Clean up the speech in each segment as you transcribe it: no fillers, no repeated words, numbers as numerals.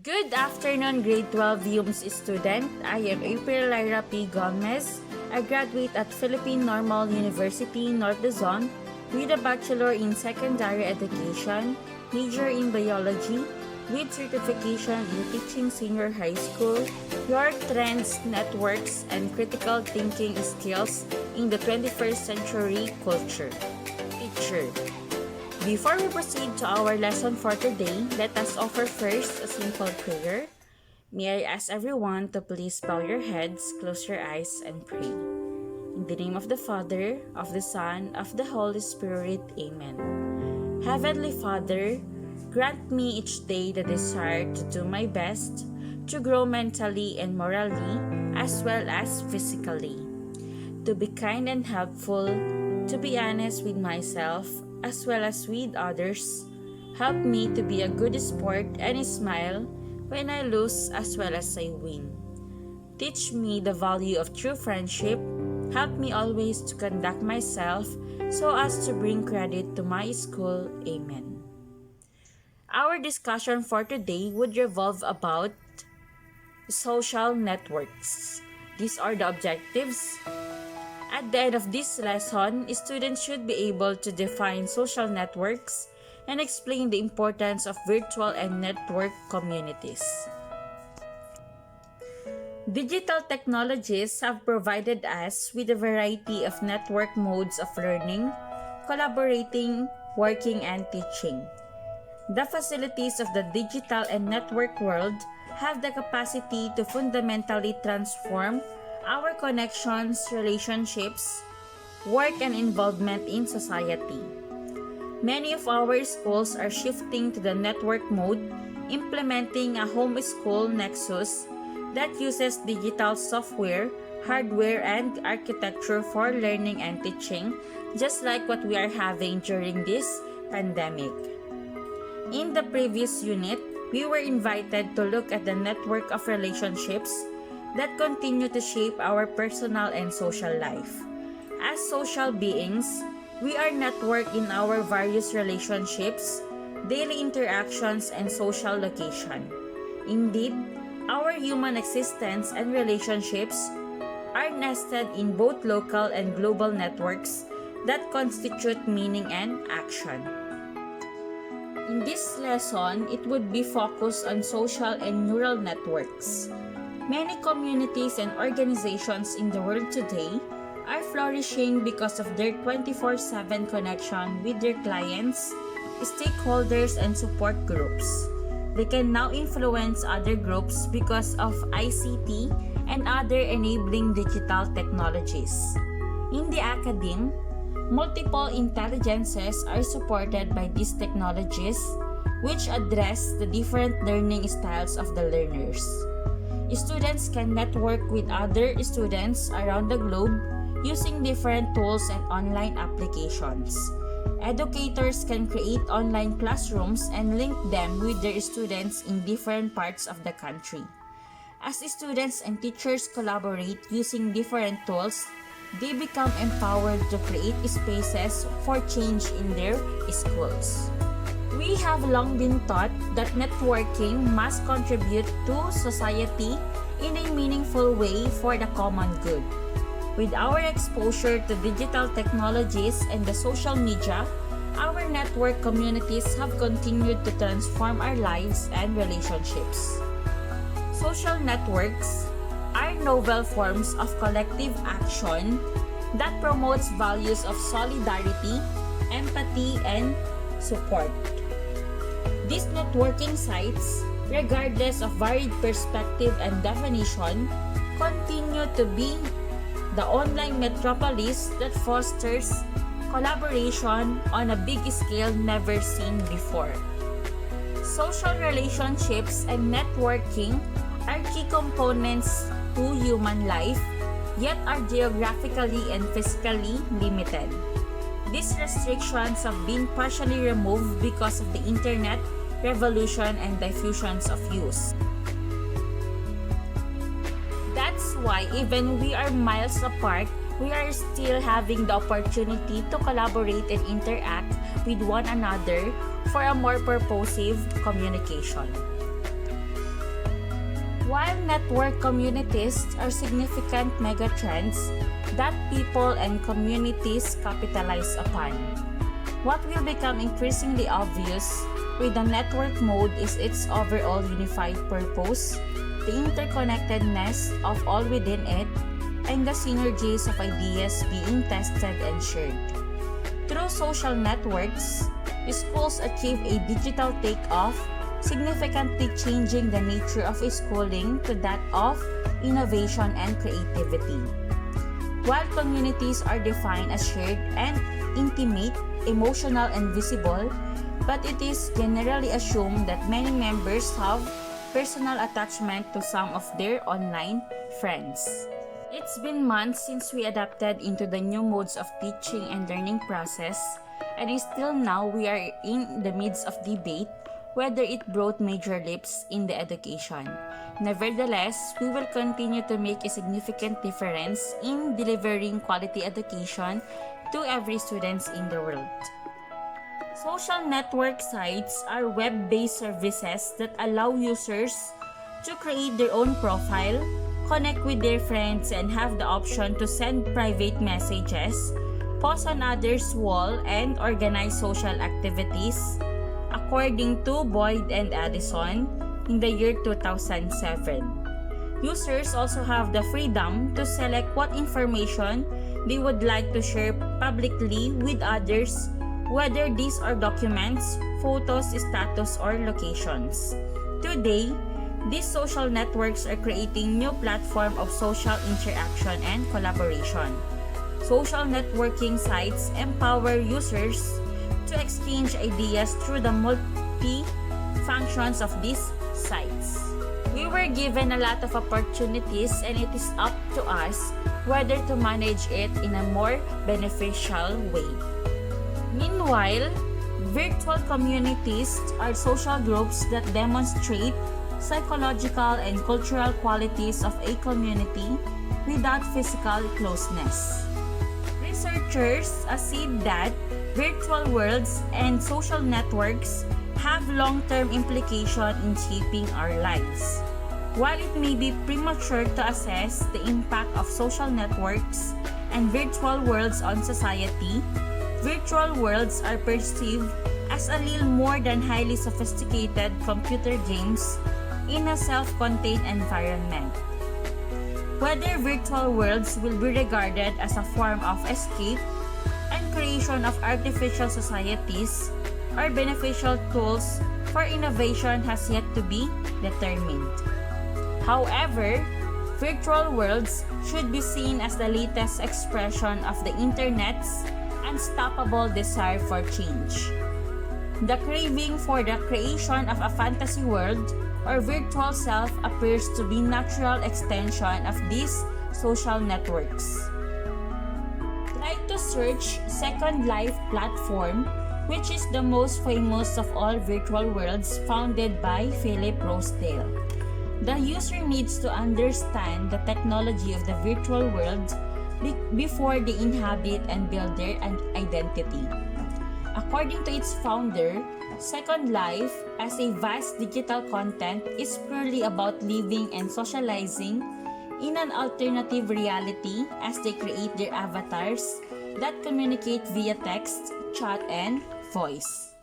Good afternoon, grade 12 UMS student. I am April Lyra P. Gomez. I graduate at Philippine Normal University, North Luzon, with a Bachelor in Secondary Education, major in Biology, with certification in Teaching Senior High School, Your Trends, Networks, and Critical Thinking Skills in the 21st Century Culture. Teacher. Before we proceed to our lesson for today, let us offer first a simple prayer. May I ask everyone to please bow your heads, close your eyes, and pray. In the name of the Father, of the Son, of the Holy Spirit, Amen. Heavenly Father, grant me each day the desire to do my best, to grow mentally and morally, as well as physically, to be kind and helpful, to be honest with myself, as well as with others. Help me to be a good sport and smile when I lose as well as I win. Teach me the value of true friendship. Help me always to conduct myself so as to bring credit to my school. Amen. Our discussion for today would revolve about social networks. These are the objectives. At the end of this lesson, students should be able to define social networks and explain the importance of virtual and network communities. Digital technologies have provided us with a variety of network modes of learning, collaborating, working, and teaching. The facilities of the digital and network world have the capacity to fundamentally transform our connections, relationships, work, and involvement in society. Many of our schools are shifting to the network mode, implementing a home school nexus that uses digital software, hardware, and architecture for learning and teaching, just like what we are having during this pandemic. In the previous unit, we were invited to look at the network of relationships that continue to shape our personal and social life. As social beings, we are networked in our various relationships, daily interactions, and social location. Indeed, our human existence and relationships are nested in both local and global networks that constitute meaning and action. In this lesson, it would be focused on social and neural networks. Many communities and organizations in the world today are flourishing because of their 24/7 connection with their clients, stakeholders, and support groups. They can now influence other groups because of ICT and other enabling digital technologies. In the academe, multiple intelligences are supported by these technologies, which address the different learning styles of the learners. Students can network with other students around the globe using different tools and online applications. Educators can create online classrooms and link them with their students in different parts of the country. As students and teachers collaborate using different tools, they become empowered to create spaces for change in their schools. We have long been taught that networking must contribute to society in a meaningful way for the common good. With our exposure to digital technologies and the social media, our network communities have continued to transform our lives and relationships. Social networks are novel forms of collective action that promotes values of solidarity, empathy, and support. These networking sites, regardless of varied perspective and definition, continue to be the online metropolis that fosters collaboration on a big scale never seen before. Social relationships and networking are key components to human life, yet are geographically and physically limited. These restrictions have been partially removed because of the internet revolution and diffusions of use. That's why even we are miles apart, we are still having the opportunity to collaborate and interact with one another for a more purposive communication. While network communities are significant megatrends that people and communities capitalize upon, what will become increasingly obvious with the network mode is its overall unified purpose, the interconnectedness of all within it, and the synergies of ideas being tested and shared. Through social networks, schools achieve a digital takeoff, significantly changing the nature of schooling to that of innovation and creativity. While communities are defined as shared and intimate, emotional, and visible, but it is generally assumed that many members have personal attachment to some of their online friends. It's been months since we adapted into the new modes of teaching and learning process, and still now we are in the midst of debate whether it brought major leaps in the education. Nevertheless, we will continue to make a significant difference in delivering quality education to every student in the world. Social network sites are web-based services that allow users to create their own profile, connect with their friends, and have the option to send private messages, post on others' wall, and organize social activities, according to Boyd and Addison in the year 2007. Users also have the freedom to select what information they would like to share publicly with others, whether these are documents, photos, status, or locations. Today, these social networks are creating new platform of social interaction and collaboration. Social networking sites empower users to exchange ideas through the multi-functions of these sites. We were given a lot of opportunities, and it is up to us whether to manage it in a more beneficial way. Meanwhile, virtual communities are social groups that demonstrate psychological and cultural qualities of a community without physical closeness. Researchers assume that virtual worlds and social networks have long-term implications in shaping our lives. While it may be premature to assess the impact of social networks and virtual worlds on society, virtual worlds are perceived as a little more than highly sophisticated computer games in a self-contained environment. Whether virtual worlds will be regarded as a form of escape and creation of artificial societies or beneficial tools for innovation has yet to be determined. However, virtual worlds should be seen as the latest expression of the Internet's unstoppable desire for change. The craving for the creation of a fantasy world or virtual self appears to be natural extension of these social networks. Try to search Second Life platform, which is the most famous of all virtual worlds founded by Philip Rosedale. The user needs to understand the technology of the virtual world before they inhabit and build their identity. According to its founder, Second Life, as a vast digital content, is purely about living and socializing in an alternative reality as they create their avatars that communicate via text, chat, and voice.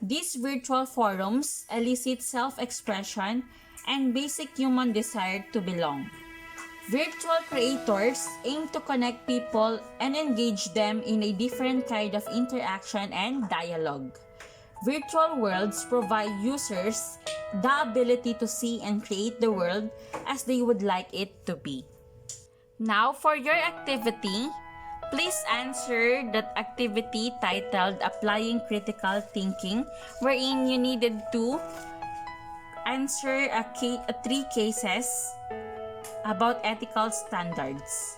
These virtual forums elicit self-expression and basic human desire to belong. Virtual creators aim to connect people and engage them in a different kind of interaction and dialogue. Virtual worlds provide users the ability to see and create the world as they would like it to be. Now, for your activity, please answer that activity titled Applying Critical Thinking, wherein you needed to answer three cases about ethical standards.